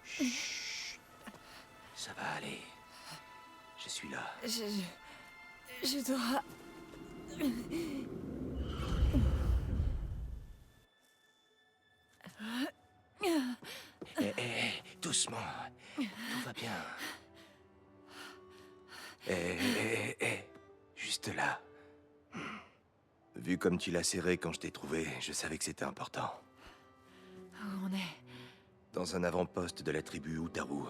Chut. Ça va aller. Je suis là. Je dois... Doucement. Tout va bien. Juste là. Vu comme tu l'as serré quand je t'ai trouvé, je savais que c'était important. Où on est? Dans un avant-poste de la tribu Utaru.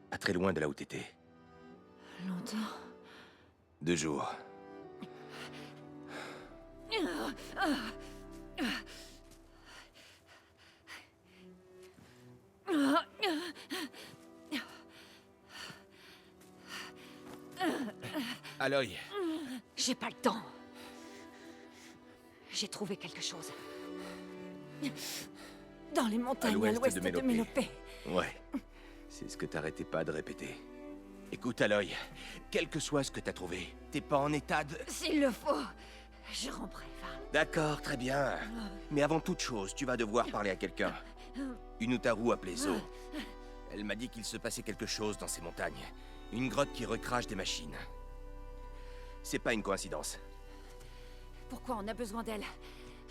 Pas très loin de là où t'étais. Longtemps? 2 jours. Aloy. J'ai pas le temps. J'ai trouvé quelque chose. Dans les montagnes à l'ouest de Mélopée. Ouais. C'est ce que t'arrêtais pas de répéter. Écoute, Aloy, quel que soit ce que t'as trouvé, t'es pas en état de... S'il le faut, je ramperai, Varl. D'accord, très bien. Mais avant toute chose, tu vas devoir parler à quelqu'un. Une Utaru appelée Zo. Elle m'a dit qu'il se passait quelque chose dans ces montagnes. Une grotte qui recrache des machines. C'est pas une coïncidence. Pourquoi on a besoin d'elle?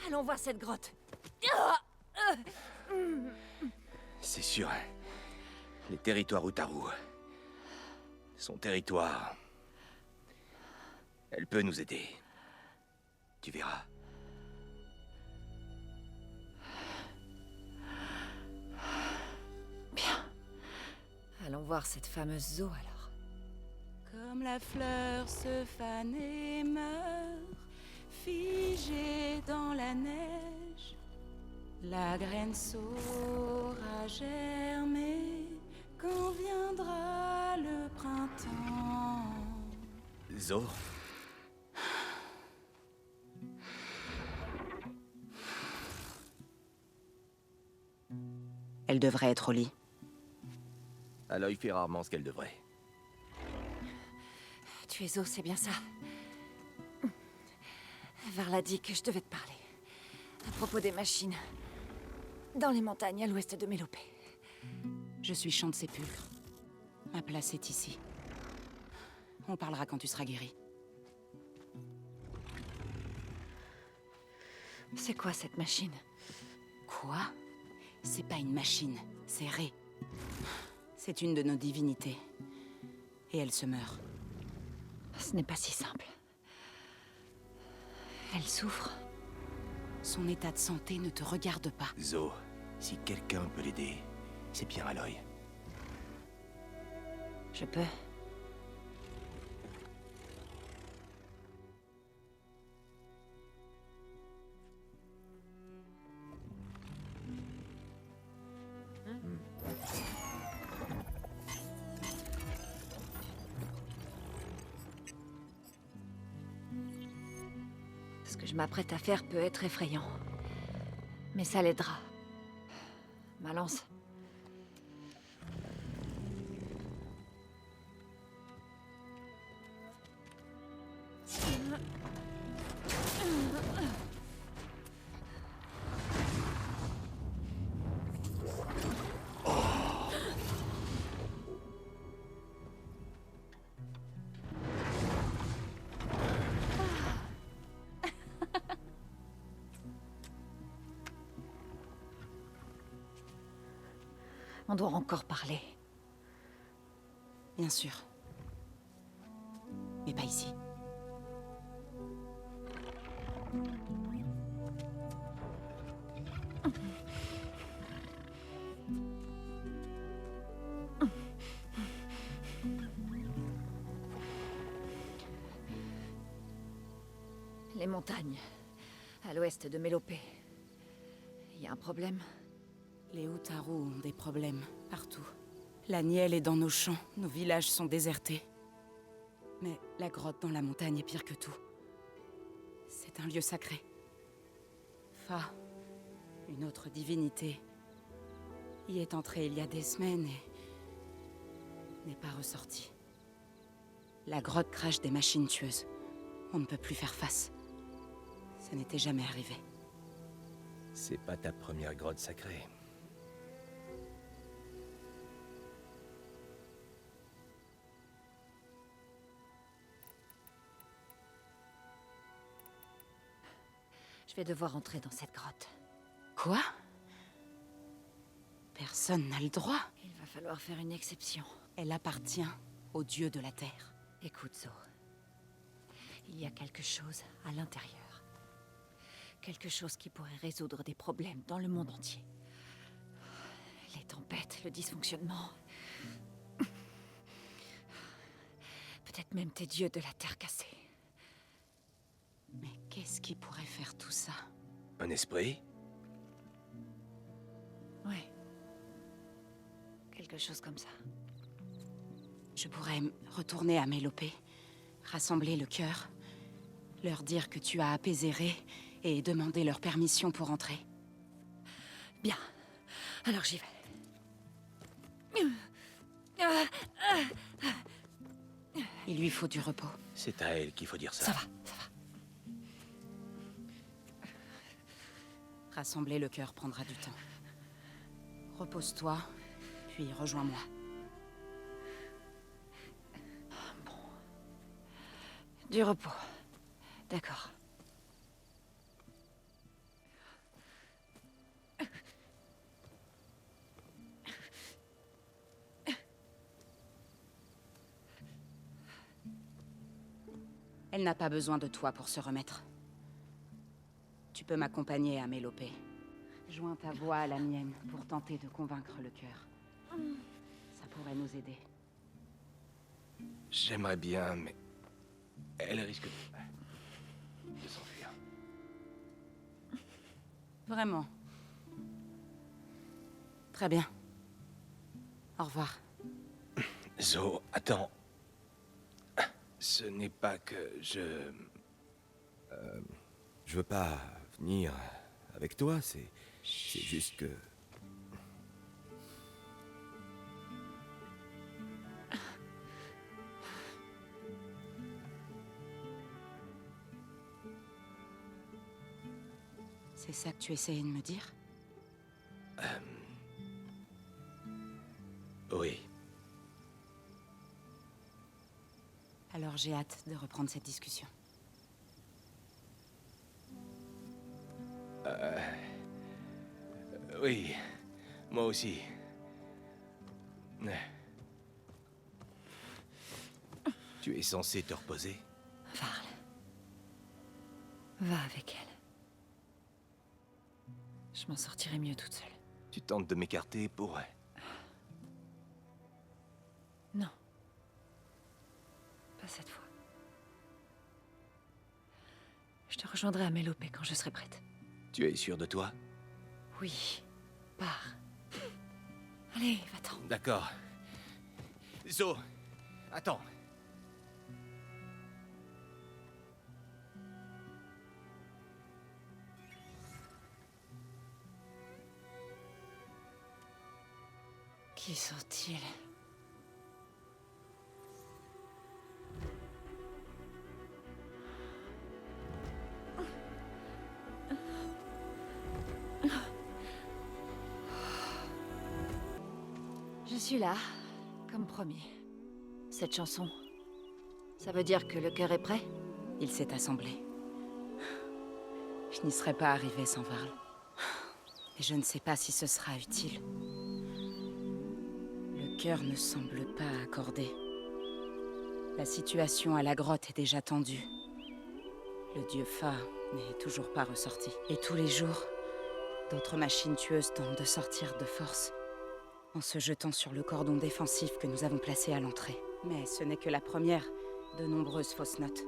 Allons voir cette grotte. C'est sûr. Les territoires Utaru. Son territoire. Elle peut nous aider. Tu verras. Bien. Allons voir cette fameuse Zo alors. Comme la fleur se fane et meurt, figée dans la neige, la graine saura germer quand viendra le printemps. Zo? Elle devrait être au lit. Aloy fait rarement ce qu'elle devrait. Tu es Zo, c'est bien ça. Varl a dit que je devais te parler. À propos des machines. Dans les montagnes à l'ouest de Mélopée. Je suis Chant de Sépulcre. Ma place est ici. On parlera quand tu seras guéri. C'est quoi cette machine? Quoi? C'est pas une machine, c'est Ré. C'est une de nos divinités. Et elle se meurt. Ce n'est pas si simple. Elle souffre. Son état de santé ne te regarde pas. Zo, si quelqu'un peut l'aider, c'est bien Aloy. Je peux. Ce que je m'apprête à faire peut être effrayant. Mais ça l'aidera. Ma lance. On doit encore parler. Bien sûr. Mais pas ici. Les montagnes, à l'ouest de Mélopée. Il y a un problème? Les Utaru ont des problèmes, partout. La nielle est dans nos champs, nos villages sont désertés. Mais la grotte dans la montagne est pire que tout. C'est un lieu sacré. Fa, une autre divinité, y est entrée il y a des semaines et n'est pas ressortie. La grotte crache des machines tueuses. On ne peut plus faire face. Ça n'était jamais arrivé. C'est pas ta première grotte sacrée. vais devoir entrer dans cette grotte. Quoi? Personne n'a le droit. Il va falloir faire une exception. Elle appartient au dieu de la terre. Écoute, Zo. Il y a quelque chose à l'intérieur. Quelque chose qui pourrait résoudre des problèmes dans le monde entier. Les tempêtes, le dysfonctionnement. Peut-être même tes dieux de la terre cassée. Mais qu'est-ce qui pourrait faire tout ça? Un esprit? Ouais. Quelque chose comme ça. Je pourrais retourner à Mélopée, rassembler le cœur, leur dire que tu as apaisé Ré et demander leur permission pour entrer. Bien. Alors j'y vais. Il lui faut du repos. C'est à elle qu'il faut dire ça. Ça va, ça va. Rassembler le cœur prendra du temps. Repose-toi, puis rejoins-moi. Du repos. D'accord. Elle n'a pas besoin de toi pour se remettre. Tu peux m'accompagner à Mélopée. Joins ta voix à la mienne pour tenter de convaincre le cœur. Ça pourrait nous aider. J'aimerais bien, mais... Elle risque de s'enfuir. Vraiment. Très bien. Au revoir. Zo, attends. Ce n'est pas que je... Je veux pas venir avec toi, c'est juste que... C'est ça que tu essayais de me dire? Oui. Alors j'ai hâte de reprendre cette discussion. Oui. Moi aussi. Tu es censé te reposer? Varl. Va avec elle. Je m'en sortirai mieux toute seule. Tu tentes de m'écarter pour... Non. Pas cette fois. Je te rejoindrai à Mélopée quand je serai prête. Tu es sûr de toi? Oui. Pars. Allez, va-t'en. D'accord. Zo, attends. Qui sont-ils? Je suis là, comme promis. Cette chanson, ça veut dire que le cœur est prêt? Il s'est assemblé. Je n'y serais pas arrivée sans Varl. Et je ne sais pas si ce sera utile. Le cœur ne semble pas accordé. La situation à la grotte est déjà tendue. Le dieu Fa n'est toujours pas ressorti. Et tous les jours, d'autres machines tueuses tentent de sortir de force, en se jetant sur le cordon défensif que nous avons placé à l'entrée. Mais ce n'est que la première de nombreuses fausses notes.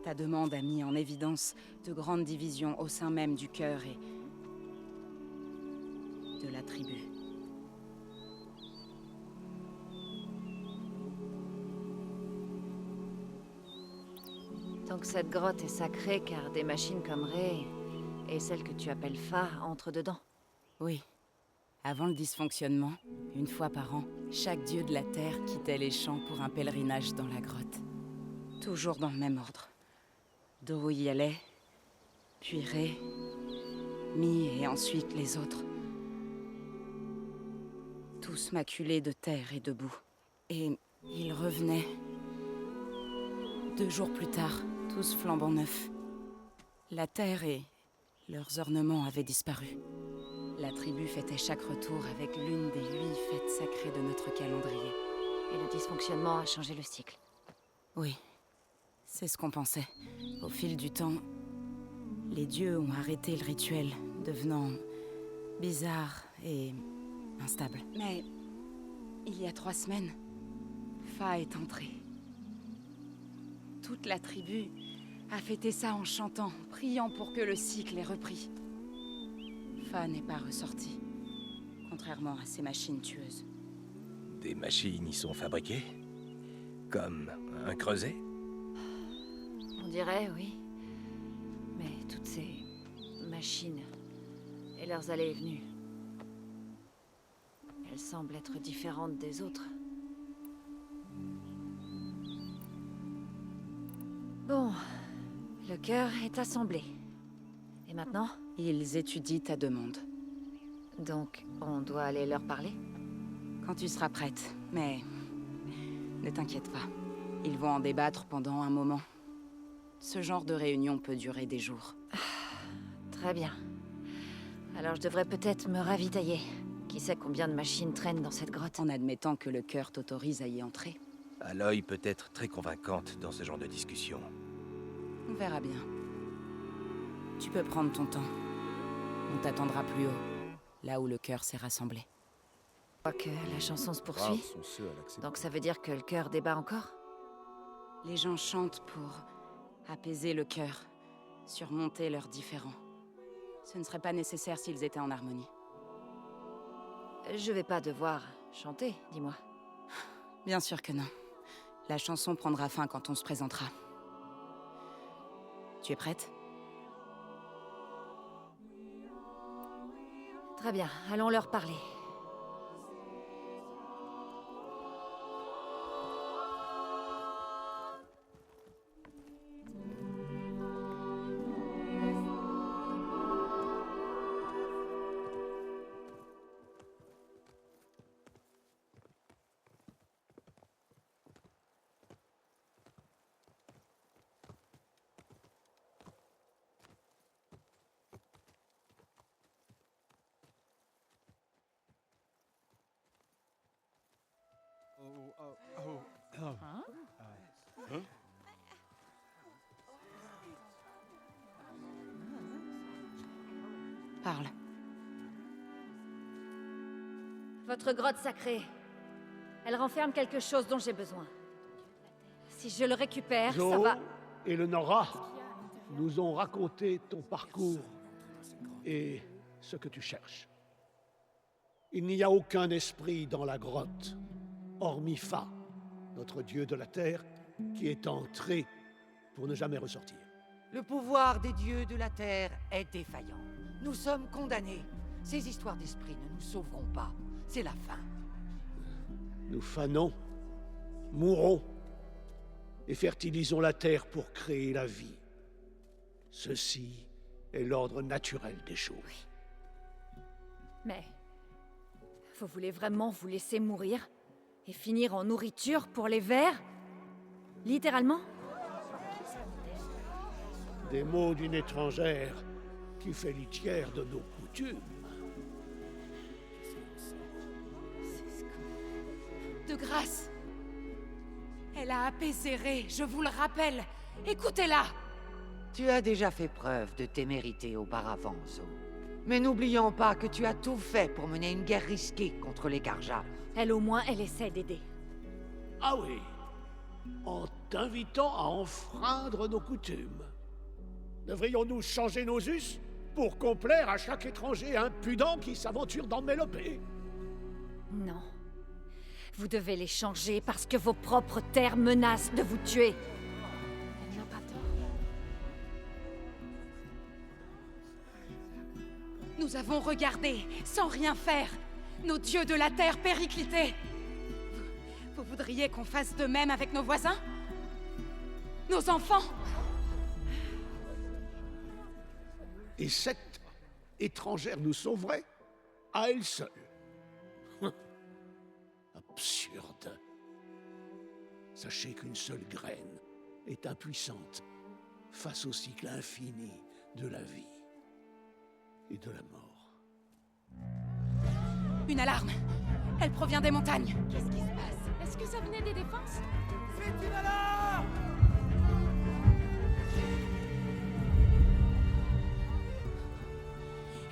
Ta demande a mis en évidence de grandes divisions au sein même du cœur et de la tribu. Donc cette grotte est sacrée car des machines comme Ré et celle que tu appelles Fa entrent dedans. Oui. Avant le dysfonctionnement, une fois par an, chaque dieu de la terre quittait les champs pour un pèlerinage dans la grotte. Toujours dans le même ordre. Do y allait, puis Ré, Mi et ensuite les autres. Tous maculés de terre et de boue. Et ils revenaient. 2 jours plus tard, tous flambant neufs. La terre et Leurs ornements avaient disparu. La tribu fêtait chaque retour avec l'une des 8 fêtes sacrées de notre calendrier. Et le dysfonctionnement a changé le cycle. Oui, c'est ce qu'on pensait. Au fil du temps, les dieux ont arrêté le rituel, devenant bizarre et instable. Mais il y a 3 semaines, Fa est entrée. Toute la tribu a fêté ça en chantant, priant pour que le cycle ait repris. Fa n'est pas ressortie, contrairement à ces machines tueuses. Des machines y sont fabriquées? Comme un creuset? On dirait, oui. Mais toutes ces machines et leurs allées et venues, elles semblent être différentes des autres. Bon, le cœur est assemblé. Et maintenant? Ils étudient ta demande. Donc, on doit aller leur parler? Quand tu seras prête, mais ne t'inquiète pas. Ils vont en débattre pendant un moment. Ce genre de réunion peut durer des jours. Très bien. Alors je devrais peut-être me ravitailler. Qui sait combien de machines traînent dans cette grotte? En admettant que le cœur t'autorise à y entrer. Aloy peut être très convaincante dans ce genre de discussion. On verra bien. Tu peux prendre ton temps. On t'attendra plus haut, là où le cœur s'est rassemblé. Je crois que la chanson se poursuit. Donc ça veut dire que le cœur débat encore? Les gens chantent pour apaiser le cœur, surmonter leurs différends. Ce ne serait pas nécessaire s'ils étaient en harmonie. Je vais pas devoir chanter, dis-moi. Bien sûr que non. La chanson prendra fin quand on se présentera. Tu es prête? Très bien, allons leur parler. Parle. Votre grotte sacrée. Elle renferme quelque chose dont j'ai besoin. Si je le récupère, ça Zo va... et le Nora nous ont raconté ton parcours et ce que tu cherches. Il n'y a aucun esprit dans la grotte, hormis Fa, notre dieu de la terre, qui est entré pour ne jamais ressortir. Le pouvoir des dieux de la Terre est défaillant. Nous sommes condamnés. Ces histoires d'esprit ne nous sauveront pas. C'est la fin. Nous fanons, mourons et fertilisons la terre pour créer la vie. Ceci est l'ordre naturel des choses. Mais... vous voulez vraiment vous laisser mourir? Et finir en nourriture pour les vers? Littéralement? Des mots d'une étrangère qui fait litière de nos coutumes. De grâce. Elle a apaisé Ré, je vous le rappelle. Écoutez-la. Tu as déjà fait preuve de témérité auparavant, Zo. Mais n'oublions pas que tu as tout fait pour mener une guerre risquée contre les Carja. Elle au moins, elle essaie d'aider. Ah oui, en t'invitant à enfreindre nos coutumes. Devrions-nous changer nos us pour complaire à chaque étranger impudent qui s'aventure dans Mélopée? Non. Vous devez les changer parce que vos propres terres menacent de vous tuer. Elle n'a pas tort. Nous avons regardé, sans rien faire, nos dieux de la terre péricliter. Vous voudriez qu'on fasse de même avec nos voisins? Nos enfants? Et cette étrangère nous sauverait à elle seule. Absurde. Sachez qu'une seule graine est impuissante face au cycle infini de la vie. et de la mort. Une alarme! Elle provient des montagnes! Qu'est-ce qui se passe? Est-ce que ça venait des défenses?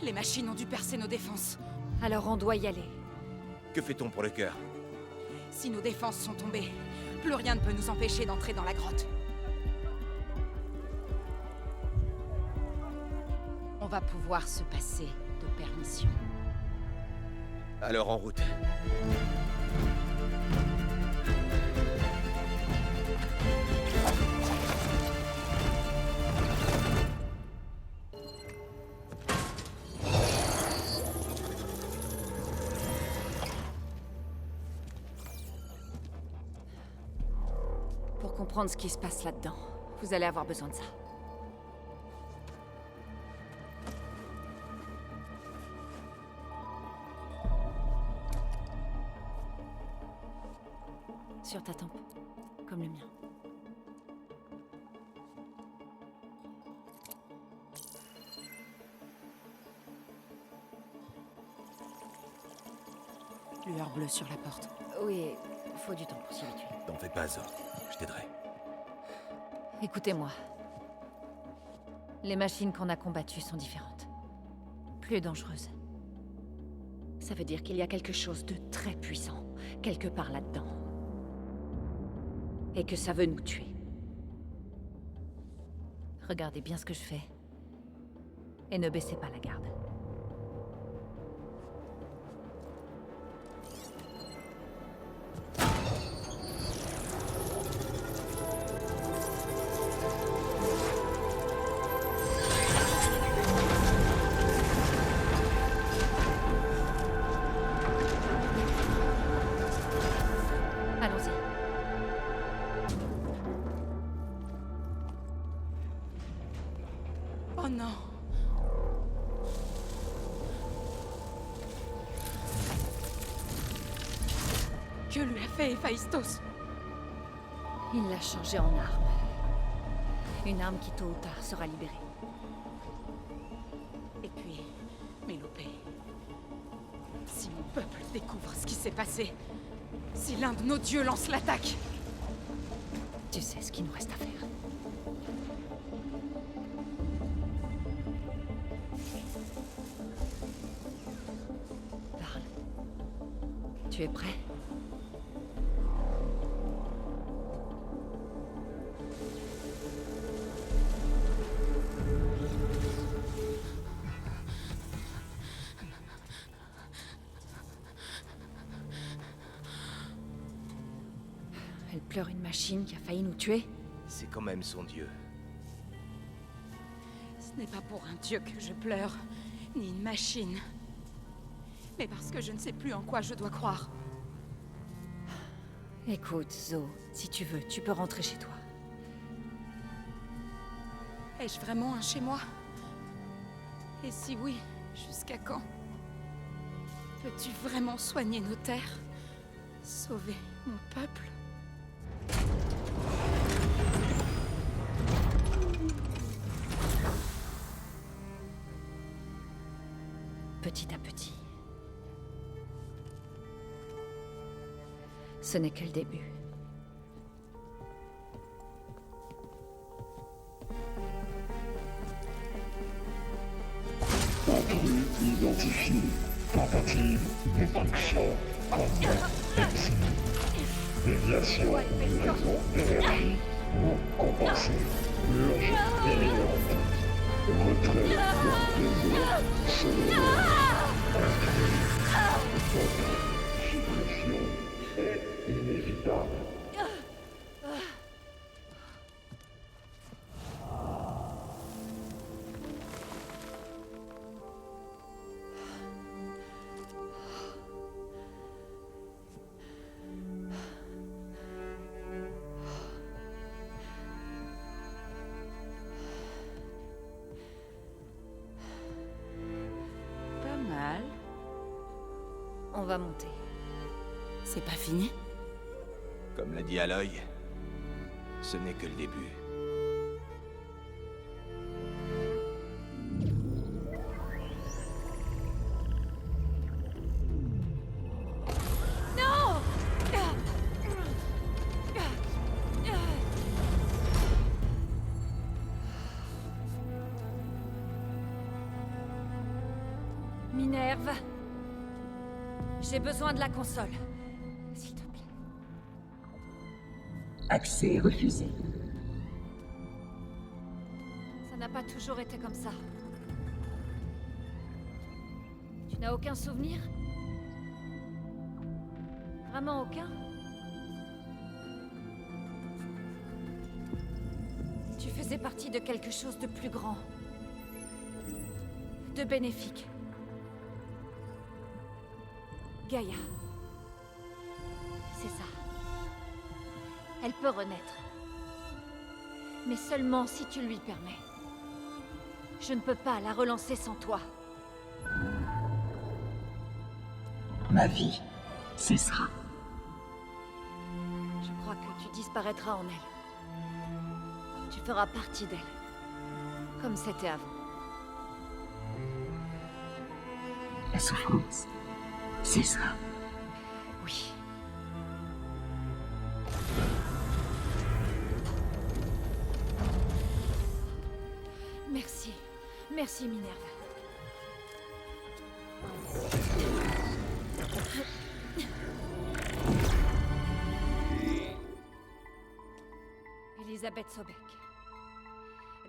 Les machines ont dû percer nos défenses. Alors on doit y aller. Que fait-on pour le cœur? Si nos défenses sont tombées, plus rien ne peut nous empêcher d'entrer dans la grotte. On va pouvoir se passer de permission. Alors en route. Pour comprendre ce qui se passe là-dedans, vous allez avoir besoin de ça. Sur ta tempe, comme le mien. Lueur bleue sur la porte. Oui, faut du temps pour s'y habituer. T'en fais pas, Zo. Je t'aiderai. Écoutez-moi. Les machines qu'on a combattues sont différentes. Plus dangereuses. Ça veut dire qu'il y a quelque chose de très puissant, quelque part là-dedans. Et que ça veut nous tuer. Regardez bien ce que je fais. Et ne baissez pas la garde. Allons-y. Oh non! Que lui a fait Héphaïstos? Il l'a changée en arme. Une arme qui, tôt ou tard, sera libérée. Et puis, Mélopée. Si mon peuple découvre ce qui s'est passé, si l'un de nos dieux lance l'attaque, Tu sais ce qu'il nous reste à faire. Parle. Tu es prêt? Elle pleure une machine qui a failli nous tuer? C'est quand même son dieu. ce n'est pas pour un dieu que je pleure, ni une machine, mais parce que je ne sais plus en quoi je dois croire. Écoute, Zo, si tu veux, tu peux rentrer chez toi. Ai-je vraiment un chez moi? Et si oui, jusqu'à quand? Peux-tu vraiment soigner nos terres? Sauver mon peuple? Petit à petit. Ce n'est que le début. Patrouille identifiée. Tentative d'effraction. Contact exil. Déviation du réseau d'énergie. Non compensée. Urge imminente. Retrait du réseau cellulaire. Inscrit. Votre suppression est inévitable. Pas mal. On va monter. C'est pas fini? Comme l'a dit Aloy, ce n'est que le début. Minerve. J'ai besoin de la console. S'il te plaît. Accès refusé. Ça n'a pas toujours été comme ça. Tu n'as aucun souvenir? Vraiment aucun? Tu faisais partie de quelque chose de plus grand. De bénéfique. Gaïa. C'est ça. Elle peut renaître. Mais seulement si tu lui permets. Je ne peux pas la relancer sans toi. Ma vie cessera. Je crois que tu disparaîtras en elle. Tu feras partie d'elle. Comme c'était avant. La souffrance cessera. Oui. Merci. Merci, Minerve. Elisabeth Sobek.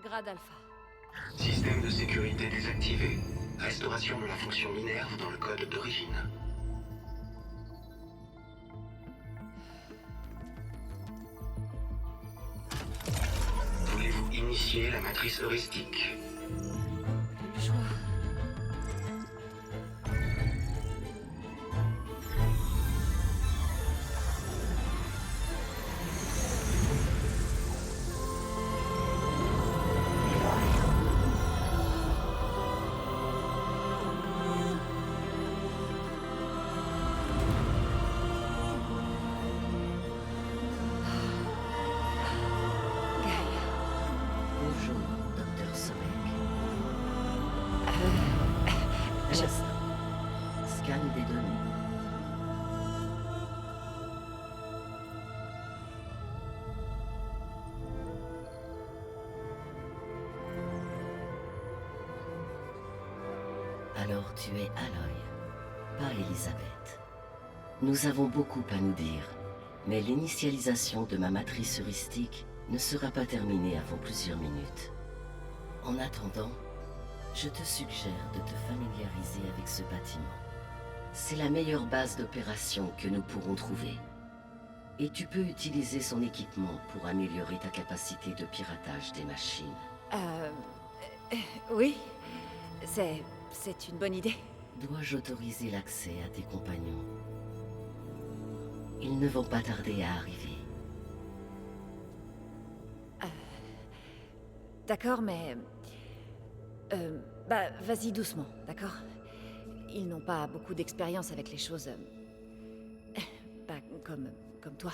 Grade Alpha. Système de sécurité désactivé. Restauration de la fonction Minerve dans le code d'origine. Voulez-vous initier la matrice heuristique? Le choix. Bonjour, docteur Sobek. Scan des données. Alors tu es Aloy, pas Elisabeth. Nous avons beaucoup à nous dire, mais l'initialisation de ma matrice heuristique ne sera pas terminée avant plusieurs minutes. En attendant, je te suggère de te familiariser avec ce bâtiment. C'est la meilleure base d'opération que nous pourrons trouver. Et tu peux utiliser son équipement pour améliorer ta capacité de piratage des machines. Oui. C'est une bonne idée. Dois-je autoriser l'accès à tes compagnons? Ils ne vont pas tarder à arriver. D'accord, mais... vas-y doucement, d'accord? Ils n'ont pas beaucoup d'expérience avec les choses... comme toi.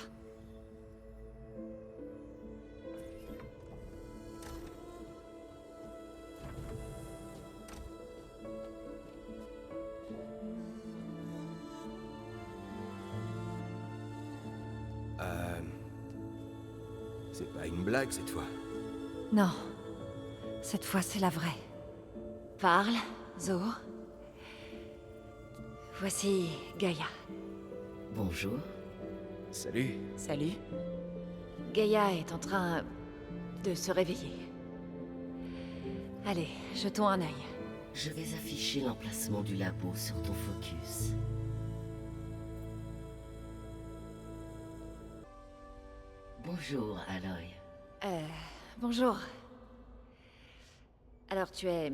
C'est pas une blague cette fois. Non. Cette fois, c'est la vraie. Parle, Zo. Voici Gaïa. Bonjour. Salut. Salut. Gaïa est en train de se réveiller. Allez, jetons un œil. Je vais afficher l'emplacement du labo sur ton focus. Bonjour, Aloy. Bonjour. Alors, tu es...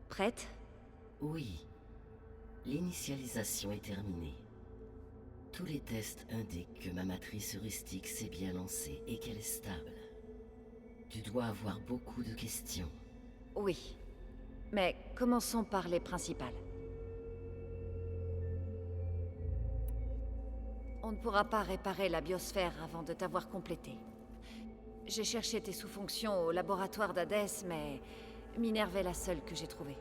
prête? Oui. L'initialisation est terminée. Tous les tests indiquent que ma matrice heuristique s'est bien lancée et qu'elle est stable. Tu dois avoir beaucoup de questions. Oui. Mais commençons par les principales. On ne pourra pas réparer la biosphère avant de t'avoir complété. J'ai cherché tes sous-fonctions au laboratoire d'Hadès, mais Minerve est la seule que j'ai trouvée.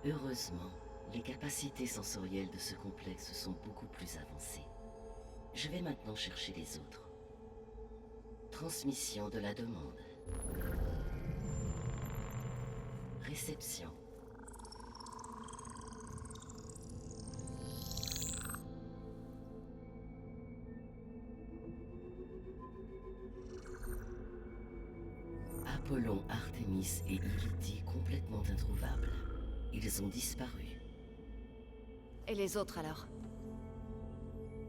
Heureusement, les capacités sensorielles de ce complexe sont beaucoup plus avancées. Je vais maintenant chercher les autres. Transmission de la demande. Réception. Apollon, Artémis et Iridie complètement introuvables. Ils ont disparu. Et les autres alors?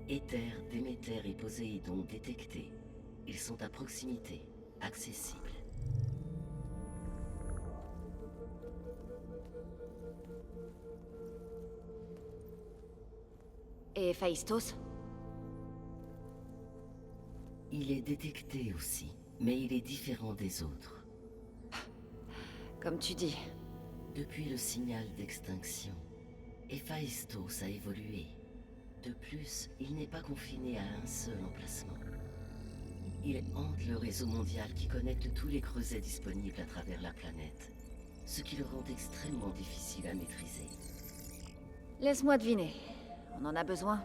Éther, Déméter et Poséidon détectés. Ils sont à proximité, accessibles. Et Héphaïstos? Il est détecté aussi, mais il est différent des autres. Comme tu dis. Depuis le signal d'extinction, Héphaïstos a évolué. De plus, il n'est pas confiné à un seul emplacement. Il hante le réseau mondial qui connecte tous les creusets disponibles à travers la planète, ce qui le rend extrêmement difficile à maîtriser. Laisse-moi deviner. On en a besoin?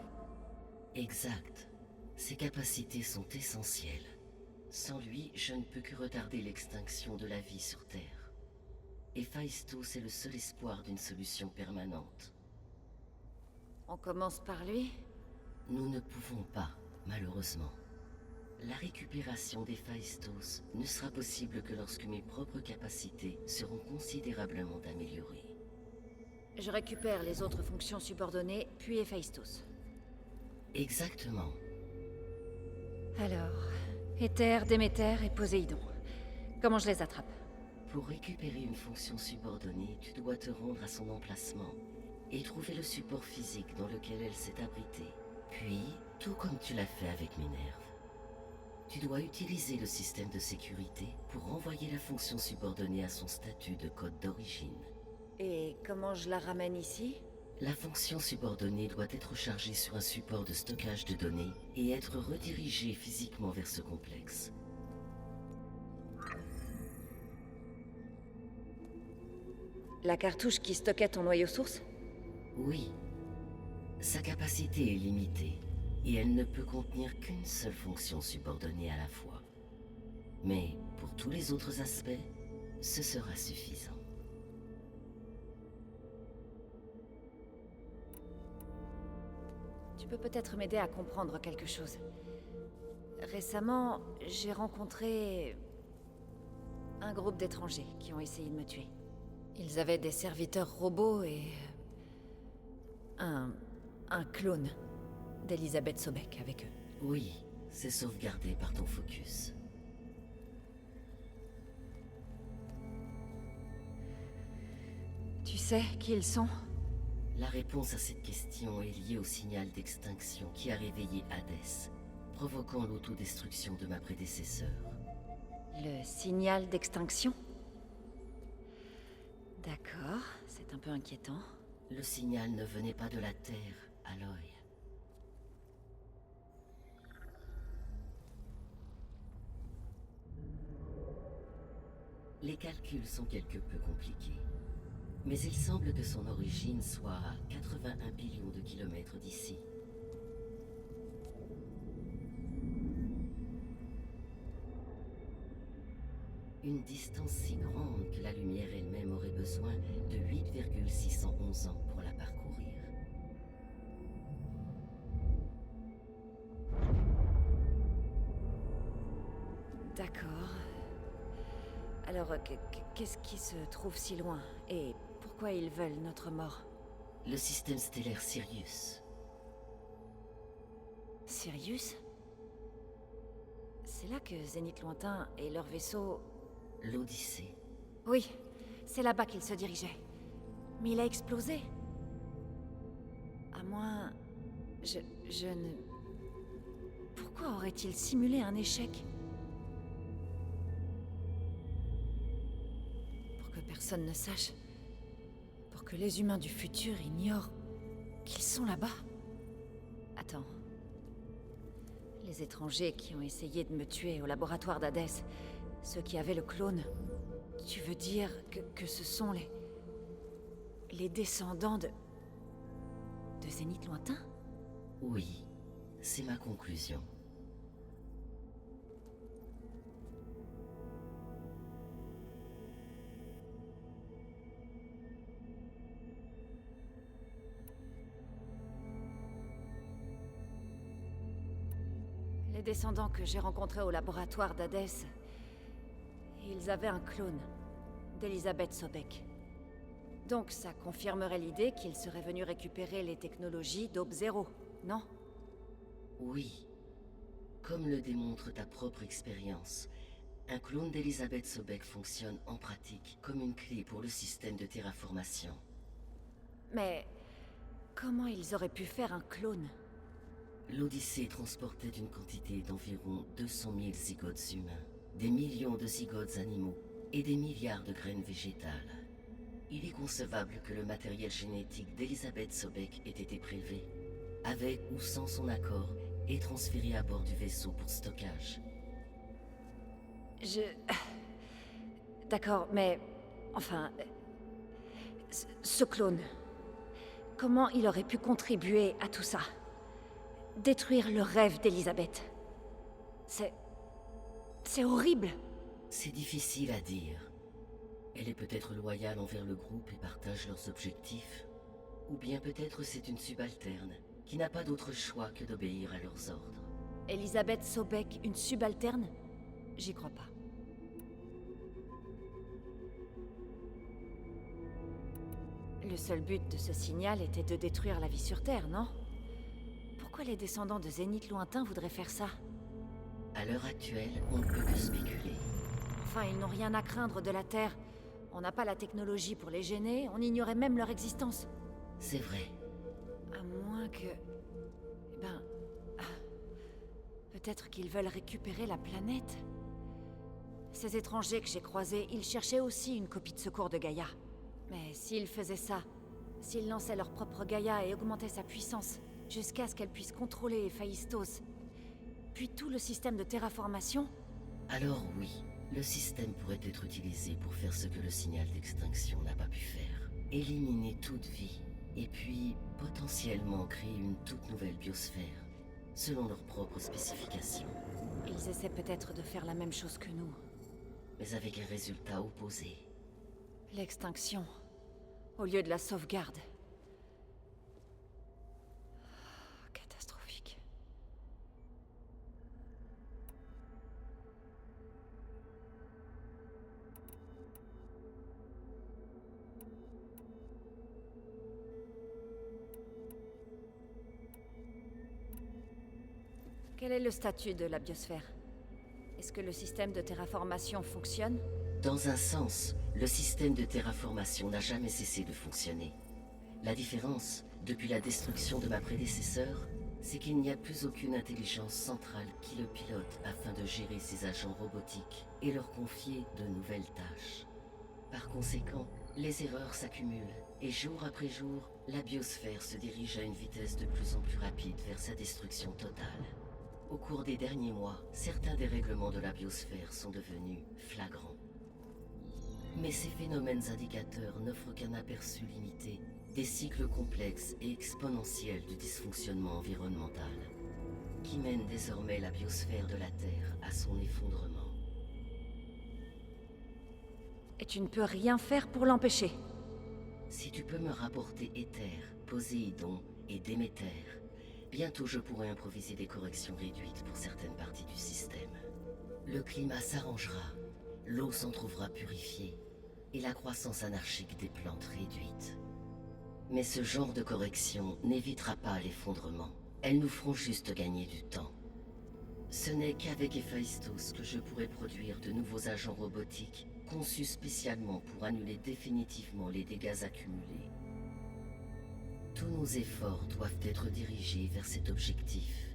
Exact. Ses capacités sont essentielles. Sans lui, je ne peux que retarder l'extinction de la vie sur Terre. Héphaïstos est le seul espoir d'une solution permanente. On commence par lui? Nous ne pouvons pas, malheureusement. La récupération d'Héphaïstos ne sera possible que lorsque mes propres capacités seront considérablement améliorées. Je récupère les autres fonctions subordonnées, puis Héphaïstos. Exactement. Alors, Éther, Déméter et Poséidon. Comment je les attrape? Pour récupérer une fonction subordonnée, tu dois te rendre à son emplacement et trouver le support physique dans lequel elle s'est abritée. Puis, tout comme tu l'as fait avec Minerve, tu dois utiliser le système de sécurité pour renvoyer la fonction subordonnée à son statut de code d'origine. Et comment je la ramène ici? La fonction subordonnée doit être chargée sur un support de stockage de données et être redirigée physiquement vers ce complexe. La cartouche qui stockait ton noyau source? Oui. Sa capacité est limitée, et elle ne peut contenir qu'une seule fonction subordonnée à la fois. Mais pour tous les autres aspects, ce sera suffisant. Tu peux peut-être m'aider à comprendre quelque chose. Récemment, j'ai rencontré un groupe d'étrangers qui ont essayé de me tuer. Ils avaient des serviteurs robots et un clone d'Elisabeth Sobek avec eux. Oui, c'est sauvegardé par ton focus. Tu sais qui ils sont? La réponse à cette question est liée au signal d'extinction qui a réveillé Hadès, provoquant l'autodestruction de ma prédécesseur. Le signal d'extinction? D'accord, c'est un peu inquiétant. Le signal ne venait pas de la Terre, Aloy. Les calculs sont quelque peu compliqués. Mais il semble que son origine soit à 81 billions de kilomètres d'ici. Une distance si grande que la lumière elle-même aurait besoin de 8,611 ans pour la parcourir. D'accord. Alors, qu'est-ce qui se trouve si loin? Et pourquoi ils veulent notre mort? Le système stellaire Sirius. Sirius? C'est là que Zénith Lointain et leur vaisseau... L'Odyssée. Oui, c'est là-bas qu'ils se dirigeaient. Mais il a explosé. À moins... Je ne... Pourquoi aurait-il simulé un échec? Pour que personne ne sache. Pour que les humains du futur ignorent qu'ils sont là-bas. Attends. Les étrangers qui ont essayé de me tuer au laboratoire d'Hadès, ceux qui avaient le clone, tu veux dire que ce sont les descendants de Zénith Lointain? Oui, c'est ma conclusion. Les descendants que j'ai rencontrés au laboratoire d'Hadès, Ils avaient un clone d'Elisabeth Sobek. Donc ça confirmerait l'idée qu'ils seraient venus récupérer les technologies d'Aube Zéro, non? Oui. Comme le démontre ta propre expérience, un clone d'Elisabeth Sobek fonctionne en pratique comme une clé pour le système de terraformation. Mais comment ils auraient pu faire un clone? L'Odyssée transportait une quantité d'environ 200 000 zygotes humains, des millions de zygotes animaux et des milliards de graines végétales. Il est concevable que le matériel génétique d'Elisabeth Sobek ait été prélevé, avec ou sans son accord, et transféré à bord du vaisseau pour stockage. D'accord, mais... Enfin... Ce clone... Comment il aurait pu contribuer à tout ça? Détruire le rêve d'Elisabeth. C'est horrible. C'est difficile à dire. Elle est peut-être loyale envers le groupe et partage leurs objectifs. Ou bien peut-être c'est une subalterne, qui n'a pas d'autre choix que d'obéir à leurs ordres. Elisabeth Sobek, une subalterne? J'y crois pas. Le seul but de ce signal était de détruire la vie sur Terre, non? Pourquoi les descendants de Zénith lointain voudraient faire ça? À l'heure actuelle, on ne peut que spéculer. Enfin, ils n'ont rien à craindre de la Terre. On n'a pas la technologie pour les gêner, on ignorait même leur existence. C'est vrai. À moins que... Eh ben... Peut-être qu'ils veulent récupérer la planète. Ces étrangers que j'ai croisés, ils cherchaient aussi une copie de secours de Gaïa. Mais s'ils faisaient ça, s'ils lançaient leur propre Gaïa et augmentaient sa puissance, jusqu'à ce qu'elle puisse contrôler Héphaïstos, puis tout le système de terraformation... Alors oui, le système pourrait être utilisé pour faire ce que le signal d'extinction n'a pas pu faire. Éliminer toute vie, et puis potentiellement créer une toute nouvelle biosphère, selon leurs propres spécifications. Ils essaient peut-être de faire la même chose que nous. Mais avec un résultat opposé. L'extinction, au lieu de la sauvegarde. Catastrophique. Quel est le statut de la biosphère? Est-ce que le système de terraformation fonctionne? Dans un sens, le système de terraformation n'a jamais cessé de fonctionner. La différence, depuis la destruction de ma prédécesseur, c'est qu'il n'y a plus aucune intelligence centrale qui le pilote afin de gérer ses agents robotiques et leur confier de nouvelles tâches. Par conséquent, les erreurs s'accumulent et jour après jour, la biosphère se dirige à une vitesse de plus en plus rapide vers sa destruction totale. Au cours des derniers mois, certains dérèglements de la biosphère sont devenus flagrants. Mais ces phénomènes indicateurs n'offrent qu'un aperçu limité des cycles complexes et exponentiels du dysfonctionnement environnemental, qui mènent désormais la biosphère de la Terre à son effondrement. Et tu ne peux rien faire pour l'empêcher? Si tu peux me rapporter Éther, Poséidon et Déméter, bientôt je pourrai improviser des corrections réduites pour certaines parties du système. Le climat s'arrangera, l'eau s'en trouvera purifiée, et la croissance anarchique des plantes réduite. Mais ce genre de correction n'évitera pas l'effondrement. Elles nous feront juste gagner du temps. Ce n'est qu'avec Héphaïstos que je pourrai produire de nouveaux agents robotiques conçus spécialement pour annuler définitivement les dégâts accumulés. Tous nos efforts doivent être dirigés vers cet objectif.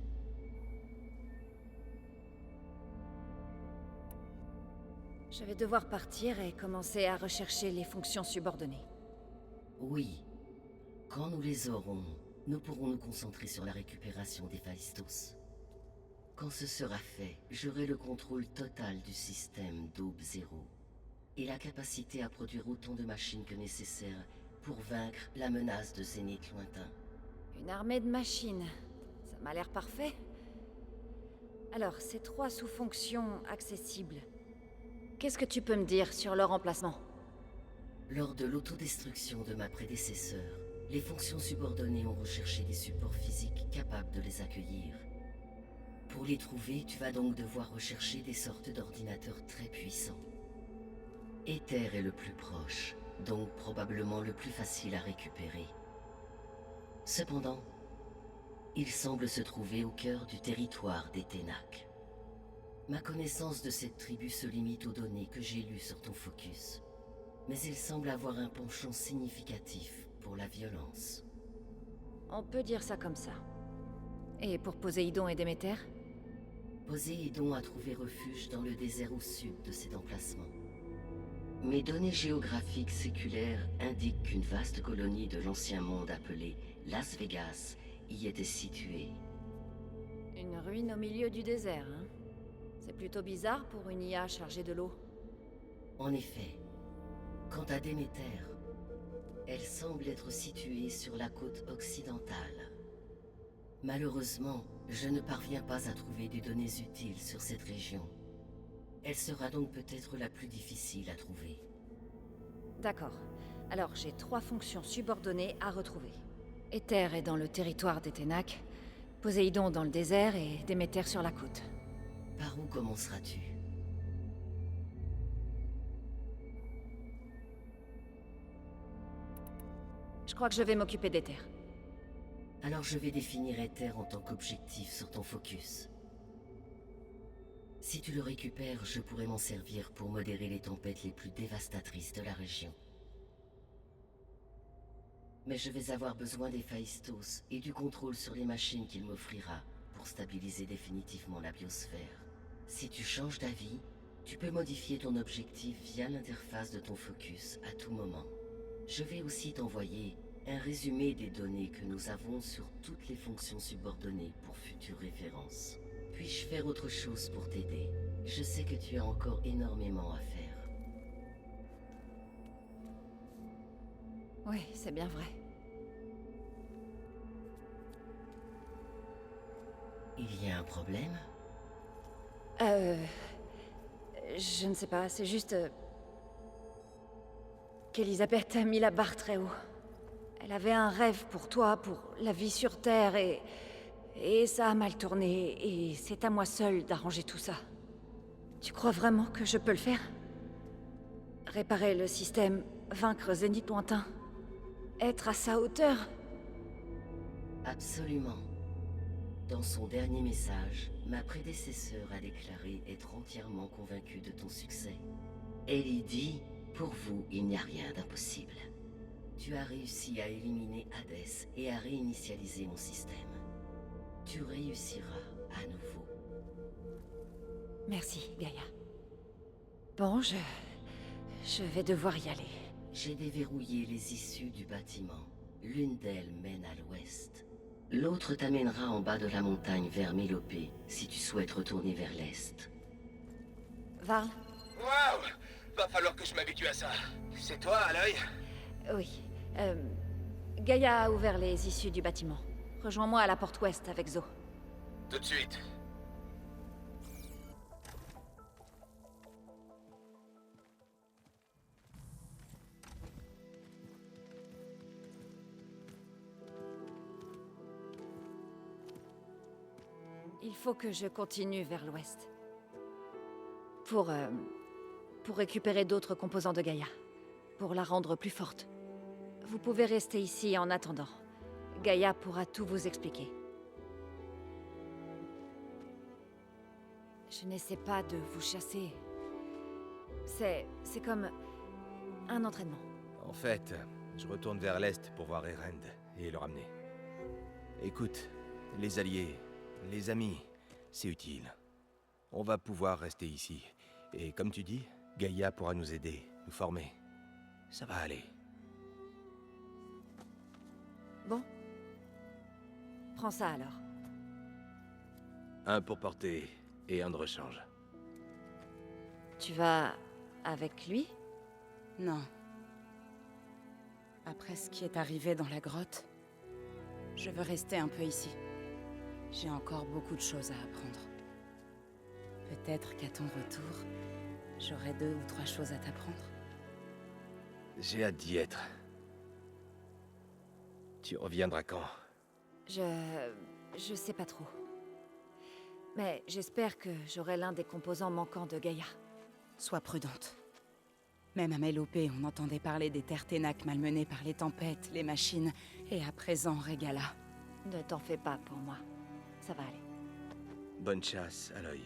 Je vais devoir partir et commencer à rechercher les fonctions subordonnées. Oui. Quand nous les aurons, nous pourrons nous concentrer sur la récupération d'Héphaïstos. Quand ce sera fait, j'aurai le contrôle total du système d'Aube Zéro et la capacité à produire autant de machines que nécessaire pour vaincre la menace de Zénith lointain. Une armée de machines. Ça m'a l'air parfait. Alors, ces 3 sous-fonctions accessibles, qu'est-ce que tu peux me dire sur leur emplacement? Lors de l'autodestruction de ma prédécesseur, les fonctions subordonnées ont recherché des supports physiques capables de les accueillir. Pour les trouver, tu vas donc devoir rechercher des sortes d'ordinateurs très puissants. Éther est le plus proche, donc probablement le plus facile à récupérer. Cependant, il semble se trouver au cœur du territoire des Ténac. Ma connaissance de cette tribu se limite aux données que j'ai lues sur ton focus, mais il semble avoir un penchant significatif pour la violence. On peut dire ça comme ça. Et pour Poséidon et Déméter? Poséidon a trouvé refuge dans le désert au sud de cet emplacement. Mes données géographiques séculaires indiquent qu'une vaste colonie de l'ancien monde appelée Las Vegas y était située. Une ruine au milieu du désert, hein? C'est plutôt bizarre pour une IA chargée de l'eau. En effet, quant à Déméter, elle semble être située sur la côte occidentale. Malheureusement, je ne parviens pas à trouver des données utiles sur cette région. Elle sera donc peut-être la plus difficile à trouver. D'accord. Alors j'ai 3 fonctions subordonnées à retrouver. Éther est dans le territoire des Ténac, Poséidon dans le désert et Déméter sur la côte. Par où commenceras-tu? Je crois que je vais m'occuper d'Éther. Alors je vais définir Éther en tant qu'objectif sur ton focus. Si tu le récupères, je pourrai m'en servir pour modérer les tempêtes les plus dévastatrices de la région. Mais je vais avoir besoin des Phaistos et du contrôle sur les machines qu'il m'offrira pour stabiliser définitivement la biosphère. Si tu changes d'avis, tu peux modifier ton objectif via l'interface de ton focus à tout moment. Je vais aussi t'envoyer un résumé des données que nous avons sur toutes les fonctions subordonnées pour futures références. Puis-je faire autre chose pour t'aider? Je sais que tu as encore énormément à faire. Oui, c'est bien vrai. Il y a un problème? Je ne sais pas, c'est juste... qu'Elisabeth a mis la barre très haut. Elle avait un rêve pour toi, pour la vie sur Terre, et ça a mal tourné, et c'est à moi seule d'arranger tout ça. Tu crois vraiment que je peux le faire? Réparer le système, vaincre Zénith lointain, être à sa hauteur? Absolument. Dans son dernier message, ma prédécesseur a déclaré être entièrement convaincue de ton succès. Elle y dit, pour vous, il n'y a rien d'impossible. Tu as réussi à éliminer Hadès et à réinitialiser mon système. Tu réussiras à nouveau. Merci, Gaïa. Bon, je vais devoir y aller. J'ai déverrouillé les issues du bâtiment. L'une d'elles mène à l'ouest. L'autre t'amènera en bas de la montagne vers Mélopée, si tu souhaites retourner vers l'est. Varl? Waouh! Va falloir que je m'habitue à ça. C'est toi, Aloy? Oui. Gaïa a ouvert les issues du bâtiment. Rejoins-moi à la porte ouest avec Zo. Tout de suite. Il faut que je continue vers l'ouest. Pour récupérer d'autres composants de Gaïa. Pour la rendre plus forte. Vous pouvez rester ici en attendant. Gaïa pourra tout vous expliquer. Je n'essaie pas de vous chasser. C'est comme un entraînement. En fait, je retourne vers l'est pour voir Erend et le ramener. Écoute, les alliés, les amis, c'est utile. On va pouvoir rester ici. Et comme tu dis, Gaïa pourra nous aider, nous former. Ça va aller. Bon. Prends ça alors. Un pour porter et un de rechange. Tu vas avec lui? Non. Après ce qui est arrivé dans la grotte, je veux rester un peu ici. J'ai encore beaucoup de choses à apprendre. Peut-être qu'à ton retour, j'aurai 2 ou 3 choses à t'apprendre. J'ai hâte d'y être. Tu reviendras quand? Je sais pas trop. Mais j'espère que j'aurai l'un des composants manquants de Gaïa. Sois prudente. Même à Mélopée, on entendait parler des terres Ténac malmenées par les tempêtes, les machines, et à présent, Régala. Ne t'en fais pas pour moi. Ça va aller. Bonne chasse, Aloy.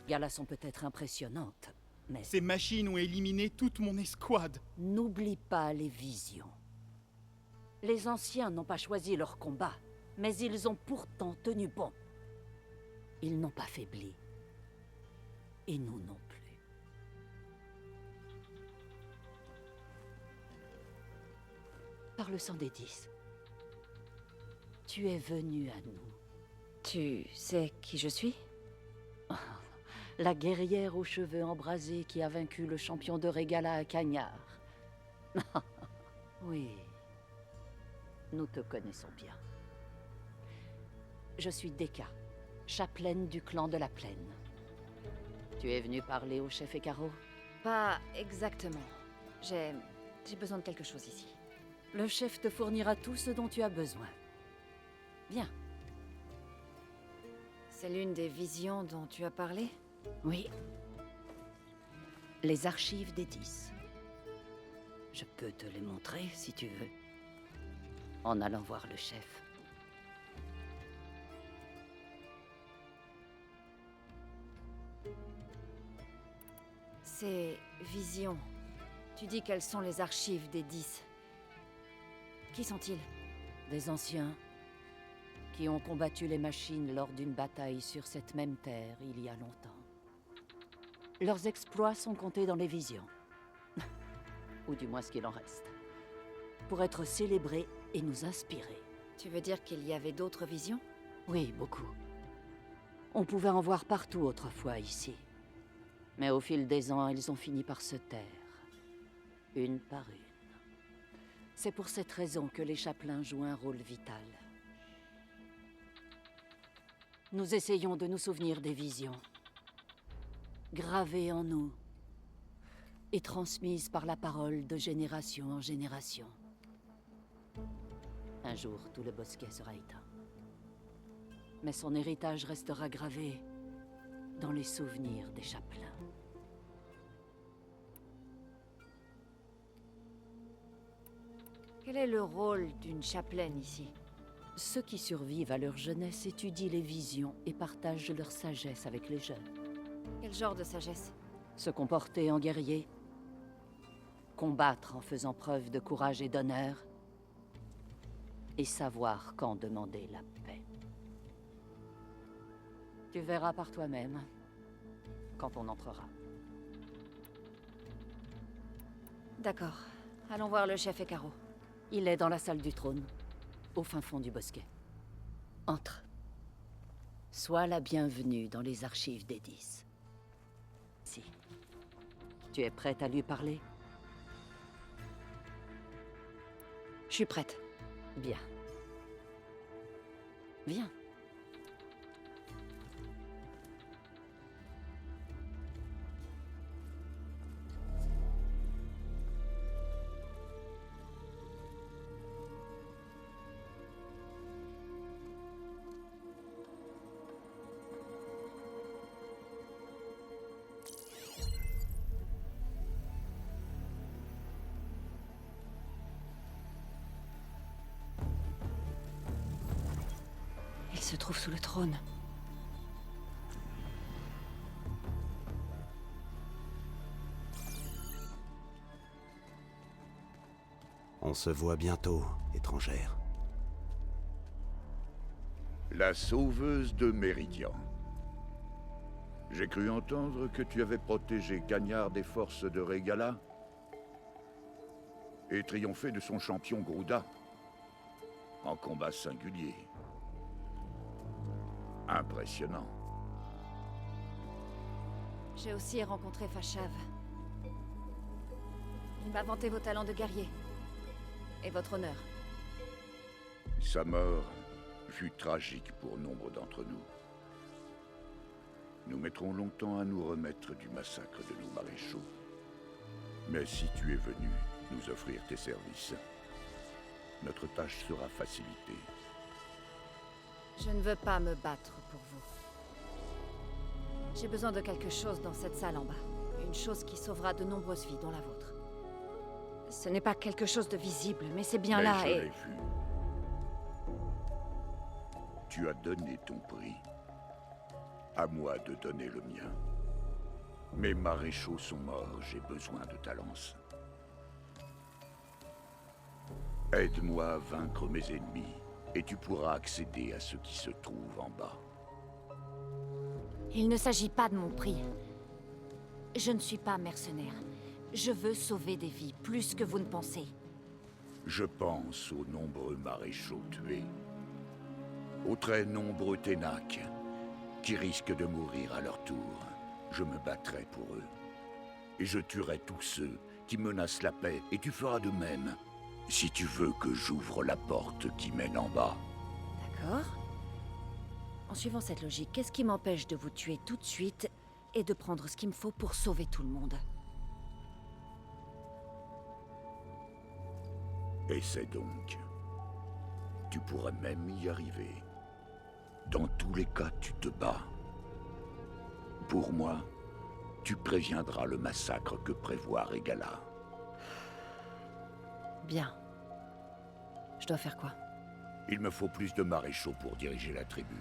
Galas sont peut-être impressionnantes, mais Ces machines ont éliminé toute mon escouade. n'oublie pas les visions. Les anciens n'ont pas choisi leur combat, mais ils ont pourtant tenu bon. Ils n'ont pas faibli. Et nous non plus. Par le sang des 10, tu es venu à nous. Tu sais qui je suis? La guerrière aux cheveux embrasés qui a vaincu le champion de Régala à Cagnard. Oui. Nous te connaissons bien. Je suis Deka, chapelaine du clan de la Plaine. Tu es venu parler au chef Ekaro? Pas exactement. J'ai besoin de quelque chose ici. Le chef te fournira tout ce dont tu as besoin. Bien. C'est l'une des visions dont tu as parlé? Oui. Les archives des 10. Je peux te les montrer si tu veux. En allant voir le chef. Ces visions, tu dis qu'elles sont les archives des 10. Qui sont-ils? Des anciens qui ont combattu les machines lors d'une bataille sur cette même terre il y a longtemps. Leurs exploits sont comptés dans les visions. Ou du moins ce qu'il en reste. Pour être célébrés et nous inspirer. Tu veux dire qu'il y avait d'autres visions? Oui, beaucoup. On pouvait en voir partout autrefois ici. Mais au fil des ans, elles ont fini par se taire. Une par une. C'est pour cette raison que les chapelains jouent un rôle vital. Nous essayons de nous souvenir des visions. Gravées en nous. Et transmises par la parole de génération en génération. Un jour, tout le bosquet sera éteint. Mais son héritage restera gravé dans les souvenirs des chapelains. Quel est le rôle d'une chapelaine ici? Ceux qui survivent à leur jeunesse étudient les visions et partagent leur sagesse avec les jeunes. Quel genre de sagesse? Se comporter en guerrier, combattre en faisant preuve de courage et d'honneur, et savoir quand demander la paix. Tu verras par toi-même, quand on entrera. D'accord. Allons voir le chef Ekaro. Il est dans la salle du trône, au fin fond du bosquet. Entre. Sois la bienvenue dans les archives des 10. Si. Tu es prête à lui parler? Je suis prête. Bien. Viens. Il se trouve sous le trône. On se voit bientôt, étrangère. La sauveuse de Méridian. J'ai cru entendre que tu avais protégé Cagnard des forces de Régala et triomphé de son champion Grouda en combat singulier. Impressionnant. J'ai aussi rencontré Fashav. Il m'a vanté vos talents de guerrier. Et votre honneur. Sa mort fut tragique pour nombre d'entre nous. Nous mettrons longtemps à nous remettre du massacre de nos maréchaux. Mais si tu es venu nous offrir tes services, notre tâche sera facilitée. Je ne veux pas me battre pour vous. J'ai besoin de quelque chose dans cette salle en bas. Une chose qui sauvera de nombreuses vies, dont la vôtre. Ce n'est pas quelque chose de visible, mais c'est bien Mais là je et... l'ai vu. Tu as donné ton prix. À moi de donner le mien. Mes maréchaux sont morts, j'ai besoin de ta lance. Aide-moi à vaincre mes ennemis, et tu pourras accéder à ce qui se trouve en bas. Il ne s'agit pas de mon prix. Je ne suis pas mercenaire. Je veux sauver des vies, plus que vous ne pensez. Je pense aux nombreux maréchaux tués. Aux très nombreux Ténac, qui risquent de mourir à leur tour. Je me battrai pour eux. Et je tuerai tous ceux qui menacent la paix, et tu feras de même, si tu veux que j'ouvre la porte qui mène en bas. D'accord. En suivant cette logique, qu'est-ce qui m'empêche de vous tuer tout de suite et de prendre ce qu'il me faut pour sauver tout le monde? Essaie donc. Tu pourrais même y arriver. Dans tous les cas, tu te bats. Pour moi, tu préviendras le massacre que prévoit Régala. Bien. Je dois faire quoi? Il me faut plus de maréchaux pour diriger la tribu.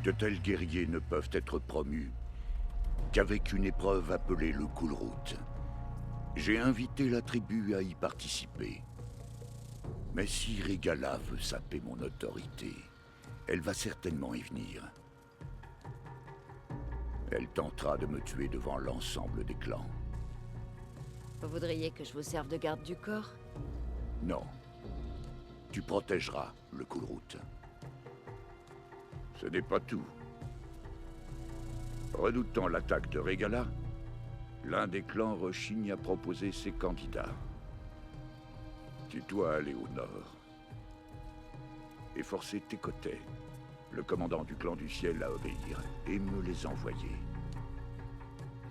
De tels guerriers ne peuvent être promus qu'avec une épreuve appelée le Kulrut. J'ai invité la tribu à y participer. Mais si Régala veut saper mon autorité, elle va certainement y venir. Elle tentera de me tuer devant l'ensemble des clans. Vous voudriez que je vous serve de garde du corps? Non. Tu protégeras le Kulrut. Ce n'est pas tout. Redoutant l'attaque de Régala, l'un des clans rechigne à proposer ses candidats. Tu dois aller au nord et forcer Tekotet, le commandant du clan du ciel, à obéir et me les envoyer.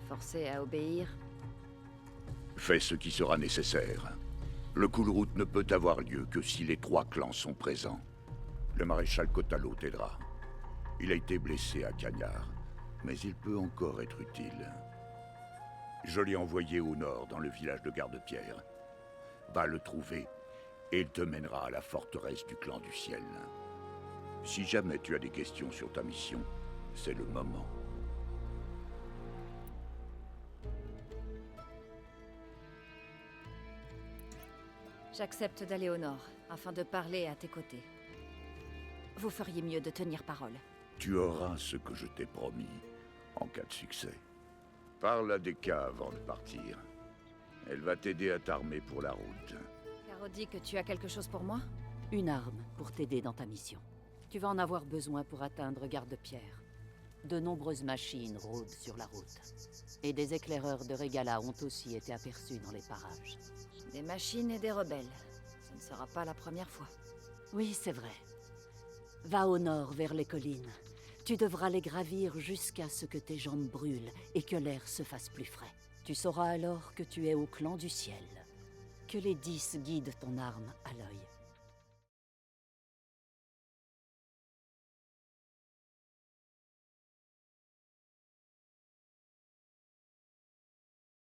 Forcé à obéir? Fais ce qui sera nécessaire. Le Kulrut ne peut avoir lieu que si les 3 clans sont présents. Le maréchal Kotalo t'aidera. Il a été blessé à Cagnard, mais il peut encore être utile. Je l'ai envoyé au nord, dans le village de Garde-Pierre. Va le trouver, et il te mènera à la forteresse du clan du ciel. Si jamais tu as des questions sur ta mission, c'est le moment. J'accepte d'aller au nord, afin de parler à tes côtés. Vous feriez mieux de tenir parole. Tu auras ce que je t'ai promis, en cas de succès. Parle à Deka avant de partir. Elle va t'aider à t'armer pour la route. Caro dit que tu as quelque chose pour moi? Une arme pour t'aider dans ta mission. Tu vas en avoir besoin pour atteindre Garde-Pierre. De nombreuses machines rôdent sur la route. Et des éclaireurs de Régala ont aussi été aperçus dans les parages. Des machines et des rebelles. Ce ne sera pas la première fois. Oui, c'est vrai. Va au nord, vers les collines. Tu devras les gravir jusqu'à ce que tes jambes brûlent et que l'air se fasse plus frais. Tu sauras alors que tu es au clan du ciel. Que les 10 guident ton arme à l'œil.